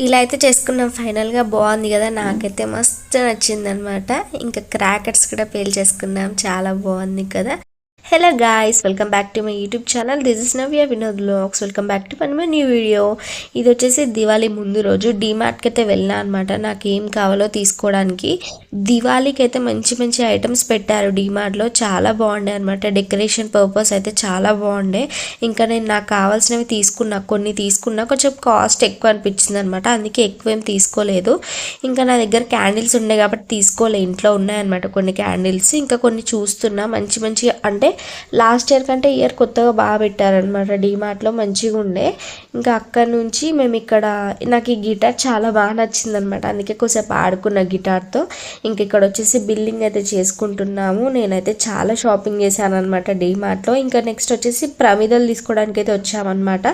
ఇలా అయితే చేసుకున్నాం. ఫైనల్గా బాగుంది కదా, నాకైతే మస్తు నచ్చింది అనమాట. ఇంకా క్రాకర్స్ కూడా పేల్చేసుకున్నాం, చాలా బాగుంది కదా. Hello guys, welcome back to my YouTube channel. This is Navya Vinod vlogs. Welcome back to my new video. ఇది వచ్చేసి దివాళీ ముందు రోజు డీమార్ట్కి అయితే వెళ్ళా అనమాట, నాకు ఏం కావాలో తీసుకోవడానికి. దివాళీకి అయితే మంచి మంచి ఐటమ్స్ పెట్టారు డీమార్ట్లో, చాలా బాగుండే అనమాట. డెకరేషన్ పర్పస్ అయితే చాలా బాగుండే. ఇంకా నేను నాకు కావాల్సినవి తీసుకున్నా, కొన్ని తీసుకున్నా, కొంచెం కాస్ట్ ఎక్కువ అనిపించింది అనమాట, అందుకే ఎక్కువ ఏం తీసుకోలేదు. ఇంకా నా దగ్గర క్యాండిల్స్ ఉండే కాబట్టి తీసుకోలే, ఇంట్లో ఉన్నాయన్నమాట కొన్ని క్యాండిల్స్. ఇంకా కొన్ని చూస్తున్నా మంచి మంచి, అంటే లాస్ట్ ఇయర్ కంటే ఇయర్ కొత్తగా బాగా పెట్టారనమాట డీమార్ట్లో, మంచిగా ఉండే. ఇంకా అక్కడ నుంచి మేము ఇక్కడ, నాకు ఈ గిటార్ చాలా బాగా నచ్చింది అనమాట, అందుకే కొంచెంసేపు ఆడుకున్న గిటార్తో. ఇంక ఇక్కడ వచ్చేసి బిల్లింగ్ అయితే చేసుకుంటున్నాము. నేనైతే చాలా షాపింగ్ చేశాను అనమాట డీమార్ట్లో. ఇంకా నెక్స్ట్ వచ్చేసి ప్రమిదలు తీసుకోవడానికి అయితే వచ్చామన్నమాట.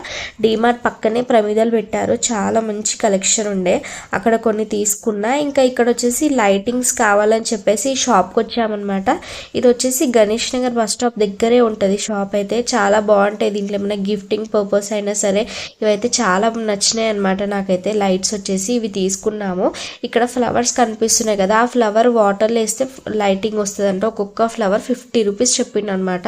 డీమార్ట్ పక్కనే ప్రమిదలు పెట్టారు, చాలా మంచి కలెక్షన్ ఉండే, అక్కడ కొన్ని తీసుకున్నా. ఇంకా ఇక్కడ వచ్చేసి లైటింగ్స్ కావాలని చెప్పేసి షాప్కి వచ్చామన్నమాట. ఇది వచ్చేసి గణేష్ నగర్ బస్ స్టాప్ దగ్గరే ఉంటుంది షాప్ అయితే, చాలా బాగుంటాయి. దీంట్లో ఏమైనా గిఫ్టింగ్ పర్పస్ అయినా సరే ఇవైతే చాలా నచ్చినాయి అనమాట నాకైతే. లైట్స్ వచ్చేసి ఇవి తీసుకున్నాము. ఇక్కడ ఫ్లవర్స్ కనిపిస్తున్నాయి కదా, ఆ ఫ్లవర్ వాటర్లో వేస్తే లైటింగ్ వస్తుంది అంటే ఒక్కొక్క ఫ్లవర్ 50 రూపీస్ చెప్పింది అనమాట.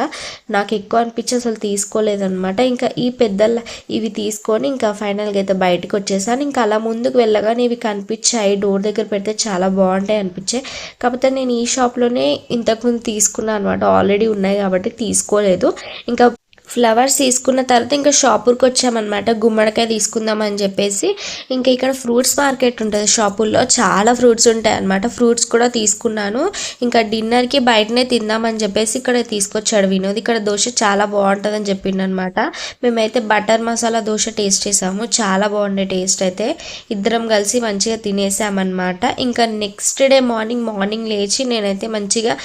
నాకు ఎక్కువ అనిపించి అసలు తీసుకోలేదన్నమాట. ఇంకా ఈ పెద్ద ఇవి తీసుకొని ఇంకా ఫైనల్గా అయితే బయటకు వచ్చేసాను. ఇంకా అలా ముందుకు వెళ్ళగానే ఇవి కనిపించాయి, డోర్ దగ్గర పెడితే చాలా బాగుంటాయి అనిపించాయి. కాకపోతే నేను ఈ షాప్లోనే ఇంతకుముందు తీసుకున్నాను అనమాట, ఆల్రెడీ ఉన్నాయి కాబట్టి తీసుకోలేదు. ఇంకా ఫ్లవర్స్ తీసుకున్న తర్వాత ఇంకా షాపుకి వచ్చామన్నమాట, గుమ్మడికాయ తీసుకుందామని చెప్పేసి. ఇంకా ఇక్కడ ఫ్రూట్స్ మార్కెట్ ఉంటుంది షాపుల్లో, చాలా ఫ్రూట్స్ ఉంటాయి అన్నమాట. ఫ్రూట్స్ కూడా తీసుకున్నాను. ఇంకా డిన్నర్కి బయటనే తిందామని చెప్పేసి ఇక్కడ తీసుకొచ్చాడు వినోద్. ఇక్కడ దోశ చాలా బాగుంటుందని చెప్పిండు అనమాట. మేమైతే బటర్ మసాలా దోశ టేస్ట్ చేసాము, చాలా బాగుండే టేస్ట్ అయితే. ఇద్దరం కలిసి మంచిగా తినేసామన్నమాట. ఇంకా నెక్స్ట్ డే మార్నింగ్ లేచి నేనైతే మంచిగా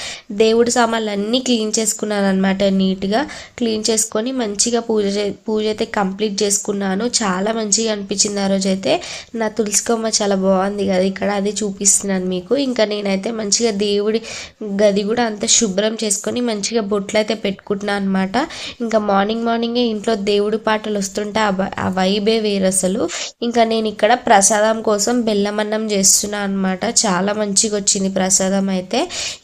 దేవుడి సామాన్లు అన్నీ క్లీన్ చేసుకున్నాను అనమాట. నీట్గా క్లీన్ చేసుకుని మంచిగా పూజ అయితే కంప్లీట్ చేసుకున్నాను. చాలా మంచిగా అనిపించింది ఆ రోజు అయితే. నా తులసి కొమ్మ చాలా బాగుంది కదా ఇక్కడ, అది చూపిస్తున్నాను మీకు. ఇంకా నేనైతే మంచిగా దేవుడి గది కూడా అంత శుభ్రం చేసుకొని మంచిగా బొట్లు అయితే పెట్టుకుంటున్నాను అనమాట. ఇంకా మార్నింగే ఇంట్లో దేవుడి పాటలు వస్తుంటే ఆ వైబే వేరు అసలు. ఇంకా నేను ఇక్కడ ప్రసాదం కోసం బెల్లం అన్నం చేస్తున్నాను అనమాట, చాలా మంచిగా వచ్చింది ప్రసాదం అయితే.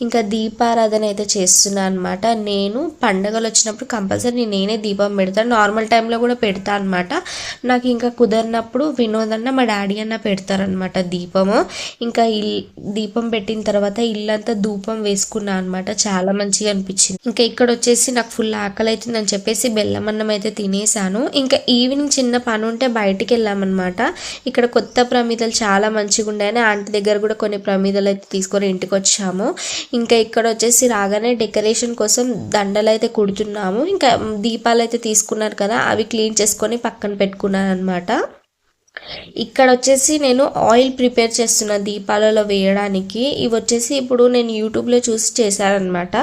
ఇంకా దీపారాధన అయితే చేస్తున్నాను అనమాట. నేను పండగలు వచ్చినప్పుడు కంపల్సరీ నేనే దీపం పెడతాను, నార్మల్ టైంలో కూడా పెడతా అనమాట. నాకు ఇంకా కుదరినప్పుడు వినోద్ అన్న మా డాడీ అన్న పెడతారనమాట దీపము. ఇంకా దీపం పెట్టిన తర్వాత ఇల్లంతా ధూపం వేసుకున్నాను అనమాట, చాలా మంచిగా అనిపించింది. ఇంకా ఇక్కడ వచ్చేసి నాకు ఫుల్ ఆకలి అవుతుందని చెప్పేసి బెల్లం అన్నం అయితే తినేసాను. ఇంకా ఈవినింగ్ చిన్న పని ఉంటే బయటికి వెళ్ళామన్నమాట. ఇక్కడ కొత్త ప్రమిదలు చాలా మంచిగా ఉన్నాయని ఆంటీ దగ్గర కూడా కొన్ని ప్రమిదలు అయితే తీసుకొని ఇంటికి వచ్చాము. ఇంకా ఇక్కడ వచ్చేసి రాగానే డెకరేషన్ కోసం దండలు అయితే కుడుతున్నాము. ఇంకా దీపాలు అయితే తీసుకున్నారు కదా, అవి క్లీన్ చేసుకొని పక్కన పెట్టుకున్నాను అనమాట. ఇక్కడ వచ్చేసి నేను ఆయిల్ ప్రిపేర్ చేస్తున్న దీపాలలో వేయడానికి. ఇవి వచ్చేసి ఇప్పుడు నేను యూట్యూబ్లో చూసి చేశానమాట.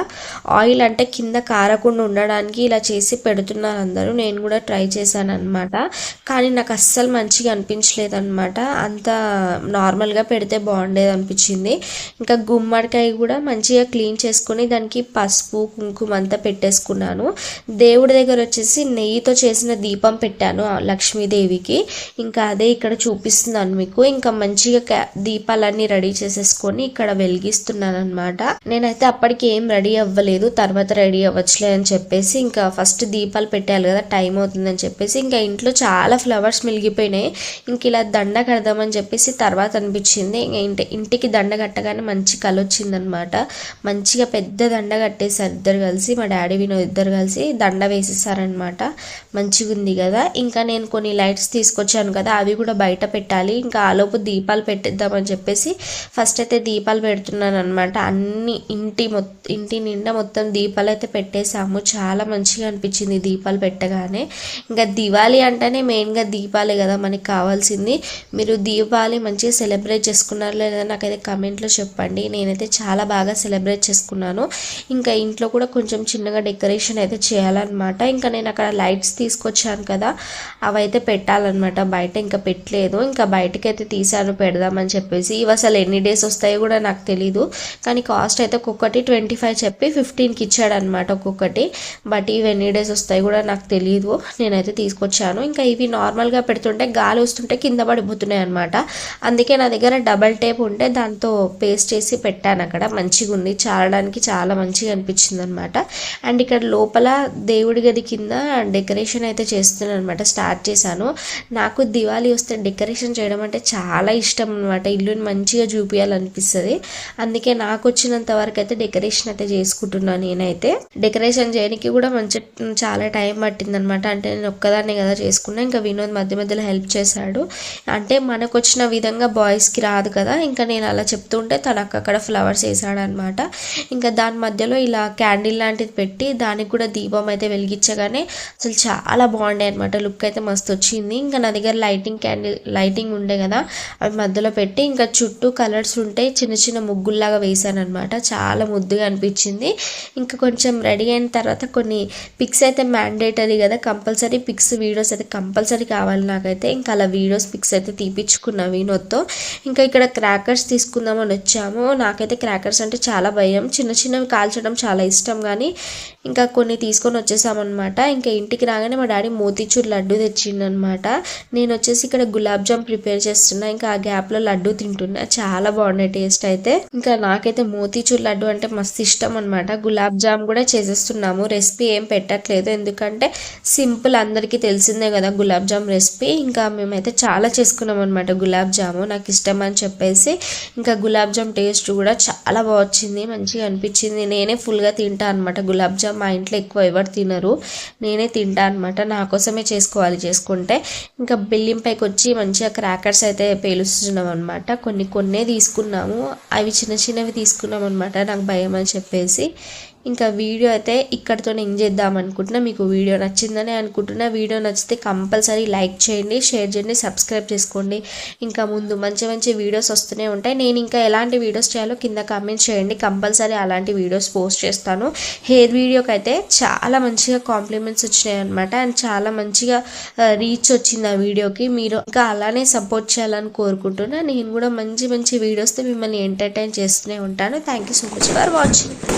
ఆయిల్ అంటే కింద కారకుండా ఉండడానికి ఇలా చేసి పెడుతున్నారు అందరూ, నేను కూడా ట్రై చేశాను అనమాట. కానీ నాకు అస్సలు మంచిగా అనిపించలేదు అనమాట, అంత నార్మల్గా పెడితే బాగుండేది అనిపించింది. ఇంకా గుమ్మడికాయ కూడా మంచిగా క్లీన్ చేసుకొని దానికి పసుపు కుంకుమ అంతా పెట్టేసుకున్నాను. దేవుడి దగ్గర వచ్చేసి నెయ్యితో చేసిన దీపం పెట్టాను లక్ష్మీదేవికి. ఇంకా అదే ఇక్కడ చూపిస్తున్నాను మీకు. ఇంకా మంచిగా దీపాలన్నీ రెడీ చేసేసుకొని ఇక్కడ వెలిగిస్తున్నాను అనమాట. నేనైతే అప్పటికి ఏం రెడీ అవ్వలేదు, తర్వాత రెడీ అవ్వచ్చులే అని చెప్పేసి ఇంకా ఫస్ట్ దీపాలు పెట్టాలి కదా, టైం అవుతుందని చెప్పేసి ఇంకా ఇంట్లో చాలా ఫ్లవర్స్ మిలిగిపోయినాయి. ఇంక ఇలా దండ కడదామని చెప్పేసి తర్వాత అనిపించింది. ఇంటికి దండ కట్టగానే మంచి కళ వచ్చిందనమాట. మంచిగా పెద్ద దండ కట్టేసారు ఇద్దరు కలిసి, మా డాడీ వినోద్ ఇద్దరు కలిసి దండ వేసేసారనమాట. మంచిగా ఉంది కదా. ఇంకా నేను కొన్ని లైట్స్ తీసుకొచ్చాను కదా, అవి కూడా బయట పెట్టాలి. ఇంకా ఆలోపు దీపాలు పెట్టిద్దామని చెప్పేసి ఫస్ట్ అయితే దీపాలు పెడుతున్నాను అనమాట. అన్ని ఇంటి నిండా మొత్తం దీపాలు అయితే పెట్టేసాము, చాలా మంచిగా అనిపించింది దీపాలు పెట్టగానే. ఇంకా దివాళీ అంటేనే మెయిన్గా దీపాలే కదా మనకి కావాల్సింది. మీరు దీపావళి మంచిగా సెలబ్రేట్ చేసుకున్నారు లేదా నాకైతే కమెంట్లో చెప్పండి. నేనైతే చాలా బాగా సెలబ్రేట్ చేసుకున్నాను. ఇంకా ఇంట్లో కూడా కొంచెం చిన్నగా డెకరేషన్ అయితే చేయాలన్నమాట. ఇంకా నేను అక్కడ లైట్స్ తీసుకొచ్చాను కదా, అవైతే పెట్టాలన్నమాట బయట. ఇంకా పెట్టలేదు. ఇంకా బయటకైతే తీసాను పెడదామని చెప్పేసి. ఇవి అసలు ఎన్ని డేస్ వస్తాయో కూడా నాకు తెలీదు, కానీ కాస్ట్ అయితే ఒక్కొక్కటి 25 చెప్పి 15కి ఇచ్చాడనమాట ఒక్కొక్కటి. బట్ ఇవి ఎన్ని డేస్ వస్తాయి కూడా నాకు తెలియదు. నేనైతే తీసుకొచ్చాను. ఇంకా ఇవి నార్మల్గా పెడుతుంటే గాలి వస్తుంటే కింద పడిపోతున్నాయి అనమాట. అందుకే నా దగ్గర డబల్ టేప్ ఉంటే దాంతో పేస్ట్ చేసి పెట్టాను అక్కడ. మంచిగా ఉంది, చాలడానికి చాలా మంచిగా అనిపించింది అనమాట. అండ్ ఇక్కడ లోపల దేవుడి గది కింద డెకరేషన్ అయితే చేస్తున్నాను అనమాట. స్టార్ట్ చేశాను. నాకు దివాళీ వస్తే డెకరేషన్ చేయడం అంటే చాలా ఇష్టం అనమాట. ఇల్లుని మంచిగా చూపించాలనిపిస్తుంది. అందుకే నాకు వచ్చినంత వరకు అయితే డెకరేషన్ అయితే చేసుకుంటున్నాను. నేనైతే డెకరేషన్ చేయడానికి కూడా చాలా టైం పట్టింది అనమాట. అంటే నేను ఒక్కదాన్నే కదా చేసుకున్నా. ఇంకా వినోద్ మధ్య మధ్యలో హెల్ప్ చేశాడు. అంటే మనకు వచ్చిన విధంగా బాయ్స్కి రాదు కదా, ఇంకా నేను అలా చెప్తుంటే తనకు అక్కడ ఫ్లవర్స్ వేసాడనమాట. ఇంకా దాని మధ్యలో ఇలా క్యాండిల్ లాంటిది పెట్టి దానికి కూడా దీపం అయితే వెలిగించగానే అసలు చాలా బాగుండే అనమాట. లుక్ అయితే మస్తు వచ్చింది. ఇంకా నా దగ్గర లైటింగ్ ఉండే కదా, అవి మధ్యలో పెట్టి ఇంకా చుట్టూ కలర్స్ ఉంటే చిన్న చిన్న ముగ్గుల్లాగా వేసాను అనమాట. చాలా ముద్దుగా అనిపించింది. ఇంకా కొంచెం రెడీ అయిన తర్వాత కొన్ని పిక్స్ అయితే మ్యాండేటరీ కదా, కంపల్సరీ పిక్స్ వీడియోస్ అయితే కంపల్సరీ కావాలి నాకైతే. ఇంకా అలా వీడియోస్ పిక్స్ అయితే తీపిచ్చుకున్నా వినోద్తో. ఇంకా ఇక్కడ క్రాకర్స్ తీసుకుందామని వచ్చాము. నాకైతే క్రాకర్స్ అంటే చాలా భయం. చిన్న చిన్నవి కాల్చడం చాలా ఇష్టం, కానీ ఇంకా కొన్ని తీసుకొని వచ్చేసామన్నమాట. ఇంకా ఇంటికి రాగానే మా డాడీ మోతీచూర్ లడ్డు తెచ్చిండనమాట. నేను వచ్చేసి ఇక్కడ గులాబ్ జామ్ ప్రిపేర్ చేస్తున్నా. ఇంకా ఆ గ్యాప్లో లడ్డు తింటున్నా. చాలా బాగున్నాయి టేస్ట్ అయితే. ఇంకా నాకైతే మోతీచూర్ లడ్డు అంటే మస్తు ఇష్టం అనమాట. గులాబ్ జామ్ కూడా చేసేస్తున్నాము. రెసిపీ ఏం పెట్టట్లేదు, ఎందుకంటే సింపుల్, అందరికీ తెలిసిందే కదా గులాబ్ జామ్ రెసిపీ. ఇంకా మేమైతే చాలా చేసుకున్నాం అనమాట గులాబ్ జాము. నాకు ఇష్టం అని చెప్పేసి ఇంకా గులాబ్ జామ్ టేస్ట్ కూడా చాలా బాగా వచ్చింది, మంచిగా అనిపించింది. నేనే ఫుల్గా తింటా అనమాట గులాబ్ జామ్. మా ఇంట్లో ఎక్కువ ఎవరు తినరు, నేనే తింటా అనమాట. నా కోసమే చేసుకుంటే. ఇంకా బిల్లింగ్ పైకి వచ్చి మంచిగా క్రాకర్స్ అయితే పేలుస్తున్నాం అనమాట. కొన్నే తీసుకున్నాము, అవి చిన్న చిన్నవి తీసుకున్నాం అనమాట, నాకు భయం అని చెప్పేసి. ఇంకా వీడియో అయితే ఇక్కడితో ఎండ్ చేద్దాం అనుకుంటున్నా. మీకు వీడియో నచ్చిందని అనుకుంటున్నా. వీడియో నచ్చితే కంపల్సరీ లైక్ చేయండి, షేర్ చేయండి, సబ్స్క్రైబ్ చేసుకోండి. ఇంకా ముందు మంచి మంచి వీడియోస్ వస్తూనే ఉంటాయి. నేను ఇంకా ఎలాంటి వీడియోస్ చేయాలో కింద కామెంట్స్ చేయండి. కంపల్సరీ అలాంటి వీడియోస్ పోస్ట్ చేస్తాను. హెయిర్ వీడియోకి అయితే చాలా మంచిగా కాంప్లిమెంట్స్ వచ్చినాయి అనమాట. అండ్ చాలా మంచిగా రీచ్ వచ్చింది ఆ వీడియోకి. మీరు ఇంకా అలానే సపోర్ట్ చేయాలని కోరుకుంటున్నా. నేను కూడా మంచి మంచి వీడియోస్తో మిమ్మల్ని ఎంటర్టైన్ చేస్తూనే ఉంటాను. Thank you so much for watching.